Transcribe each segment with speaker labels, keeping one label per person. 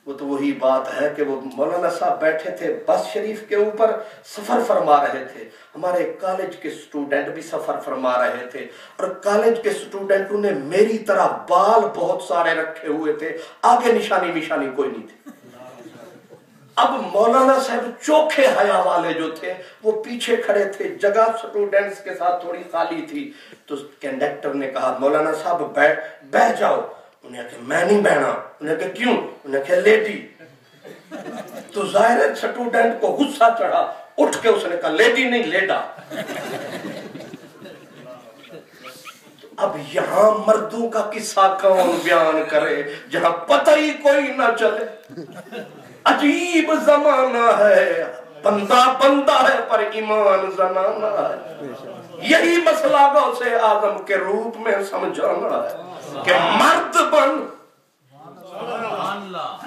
Speaker 1: وہ تو وہی بات ہے کہ وہ مولانا صاحب بیٹھے تھے بس شریف کے اوپر سفر فرما رہے تھے، ہمارے کالج کے سٹوڈنٹ بھی سفر فرما رہے تھے، اور کالج کے سٹوڈنٹوں نے میری طرح بال بہت سارے رکھے ہوئے تھے، آگے نشانی کوئی نہیں تھی۔ اب مولانا صاحب چوکھے حیا والے جو تھے وہ پیچھے کھڑے تھے، جگہ سٹوڈنٹس کے ساتھ تھوڑی خالی تھی، تو کنڈکٹر نے کہا مولانا صاحب بیٹھ جاؤ، انہیں کہا میں نہیں بہنا، انہیں کہا کیوں، انہیں کہا لیڈی، تو ظاہر سٹوڈنٹ کو غصہ چڑھا، اٹھ کے اس نے کہا لیڈی نہیں لیڈا۔ اب یہاں مردوں کا قصہ کون بیان کرے جہاں پتہ ہی کوئی نہ چلے؟ عجیب زمانہ ہے، بندہ ہے پر ایمان زنانہ ہے۔ یہی مسئلہ غوث اعظم کے روپ میں سمجھانا ہے کہ مرد بن۔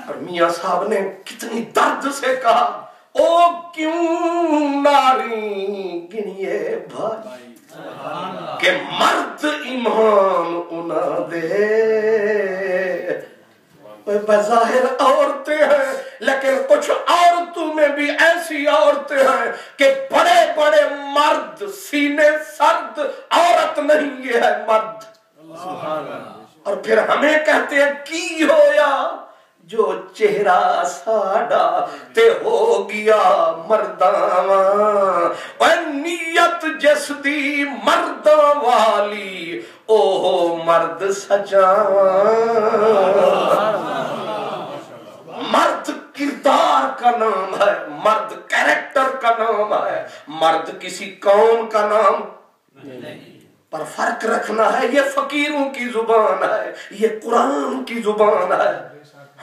Speaker 1: اور میاں صاحب نے کتنی درد سے کہا او کیوں ناری گنیے بھائی کہ مرد ایمان انا دے۔ بظاہر عورتیں ہیں لیکن کچھ عورتوں میں بھی ایسی عورتیں ہیں کہ بڑے بڑے مرد سینے سرد، عورت نہیں یہ ہے مرد۔ اور پھر ہمیں کہتے ہیں کی ہویا جو چہرہ ساڑا تے ہو گیا مرداں، اور نیت جس دی مرداں والی اوہ مرد سجاں۔ مرد کردار کا نام ہے، مرد کریکٹر کا نام ہے، مرد کسی قوم کا نام پر فرق رکھنا ہے۔ یہ فقیروں کی زبان ہے، یہ قرآن کی زبان ہے۔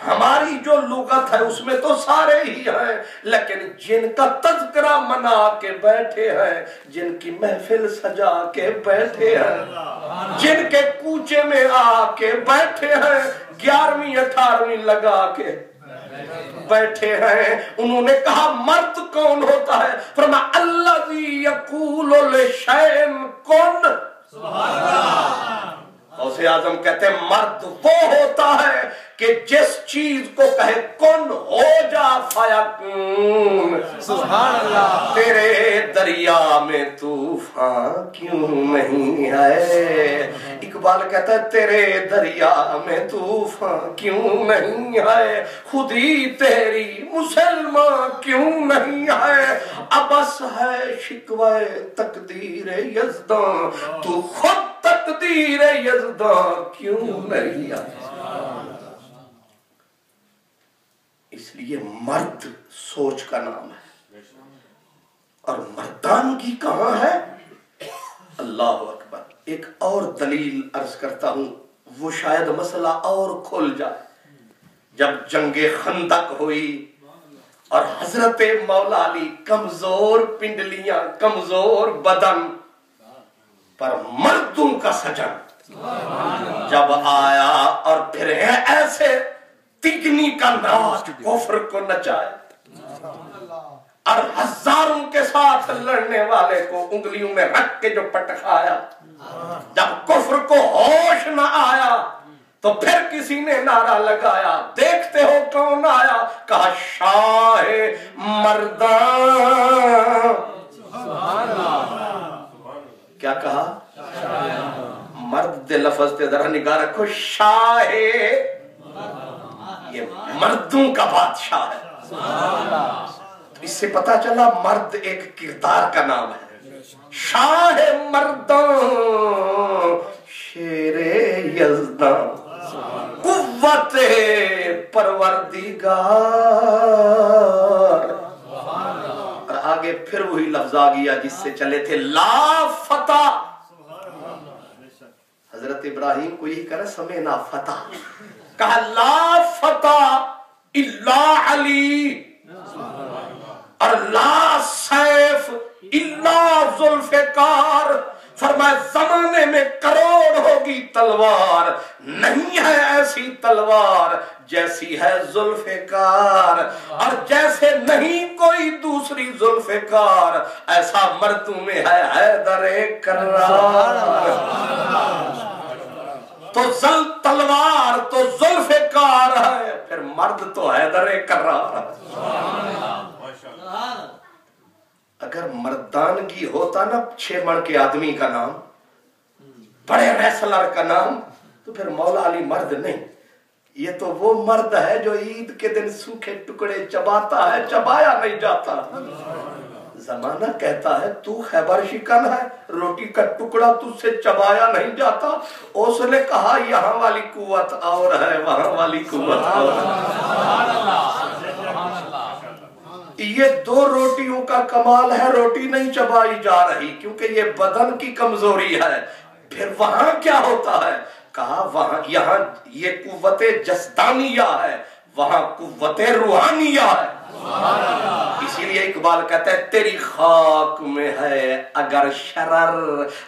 Speaker 1: ہماری جو لغت ہے اس میں تو سارے ہی ہیں، لیکن جن کا تذکرہ منا کے بیٹھے ہیں، جن کی محفل سجا کے بیٹھے ہیں، جن کے کوچے میں آ کے بیٹھے ہیں، 11ویں 18ویں لگا کے بیٹھے ہیں، انہوں نے کہا مرد کون ہوتا ہے؟ فرمایا الذی یقول لشیء کن۔ غوث اعظم کہتے ہیں مرد وہ ہوتا ہے کہ جس چیز کو کہے کن ہو جا فیکون۔ سبحان اللہ۔ تیرے دریا میں طوفان کیوں نہیں ہے؟ اقبال کہتا ہے تیرے دریا میں طوفان کیوں نہیں ہے؟ خودی تیری مسلمان کیوں نہیں ہے؟ ابس ہے شکوہ تقدیر یزداں، تو خود تقدیر یزداں کیوں نہیں ہے؟ اس لیے مرد سوچ کا نام ہے، اور مردانگی کہاں ہے؟ اللہ اکبر۔ ایک اور دلیل عرض کرتا ہوں، وہ شاید مسئلہ اور کھل جائے۔ جب جنگ خندق ہوئی اور حضرت مولا علی کمزور پنڈلیاں، کمزور بدن پر مردوں کا سجن جب آیا، اور پھر ایسے تگنی کا ناچ کفر کو نچائے، اور ہزاروں کے ساتھ لڑنے والے کو انگلیوں میں رکھ کے جو پٹکایا، جب کفر کو ہوش نہ آیا تو پھر کسی نے نعرہ لگایا، دیکھتے ہو کون آیا؟ کہا شاہ مردان۔ کیا کہا؟ مرد دے لفظ تے ذرا نگاہ رکھو، شاہ یہ مردوں کا بادشاہ ہے۔ اس سے پتہ چلا مرد ایک کردار کا نام ہے۔ شاہ مردان شیر یزداں قوت پروردگار۔ اور آگے پھر وہی لفظ آ گیا جس سے چلے تھے، لا فتح۔ حضرت ابراہیم کو یہی کہا سمینا فتح، کہا لا فتح الا علی، اور لا سیف الا ذوالفقار۔ فرمایا زمانے میں کروڑ ہوگی تلوار، نہیں ہے ایسی تلوار جیسی ہے ذوالفقار، اور جیسے نہیں کوئی دوسری ذوالفقار ایسا مردوں میں ہے حیدر کرار۔ تو زل تلوار تو ذوالفقار ہے، پھر مرد تو حیدر کرار ہے۔ اگر مردانگی ہوتا نا 6 من کے آدمی کا نام، بڑے ریسلر کا نام، تو پھر مولا علی مرد نہیں، یہ تو وہ مرد ہے جو عید کے دن سوکھے ٹکڑے چباتا ہے، چبایا نہیں جاتا۔ زمانہ کہتا ہے تو خیبر شکن ہے، روٹی کا ٹکڑا تجھ سے چبایا نہیں جاتا۔ اس نے کہا یہاں والی قوت اور ہے، وہاں والی قوت اور ہے۔ یہ 2 روٹیوں کا کمال ہے، روٹی نہیں چبائی جا رہی کیونکہ یہ بدن کی کمزوری ہے۔ پھر وہاں کیا ہوتا ہے؟ کہا وہاں یہاں یہ قوت جسدانیہ ہے، وہاں قوت روحانیہ ہے۔ اسی لیے اقبال کہتا ہے تیری خاک میں ہے اگر شرر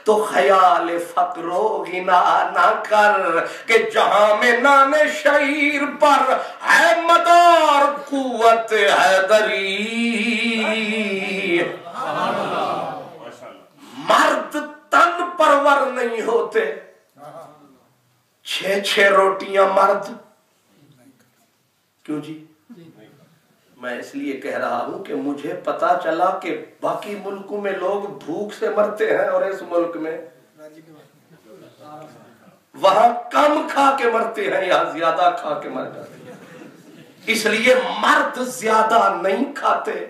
Speaker 1: تو خیال فقر و غنا نہ کر، کہ جہاں میں نان شعیر پر ہے مدار قوت حیدری۔ مرد تن پرور نہیں ہوتے، 6 روٹیاں مرد کیوں جی؟ میں اس لیے کہہ رہا ہوں کہ مجھے پتا چلا کہ باقی ملکوں میں لوگ بھوک سے مرتے ہیں اور اس ملک میں وہاں کم کھا کے مرتے ہیں، یہاں زیادہ کھا کے مر جاتے ہیں۔ اس لیے مرد زیادہ نہیں کھاتے،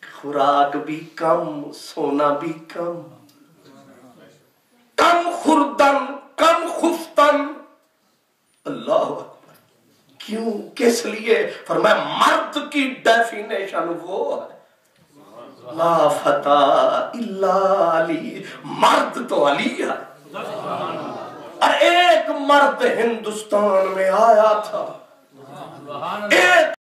Speaker 1: خوراک بھی کم، سونا بھی کم، کم خوردن، کم خفتن۔ اللہ اکبر۔ کیوں؟ کس لیے؟ فرمایا مرد کی ڈیفینیشن وہ ہے لا فتح الا علی، مرد تو علی ہے۔ اور ایک مرد ہندوستان میں آیا تھا،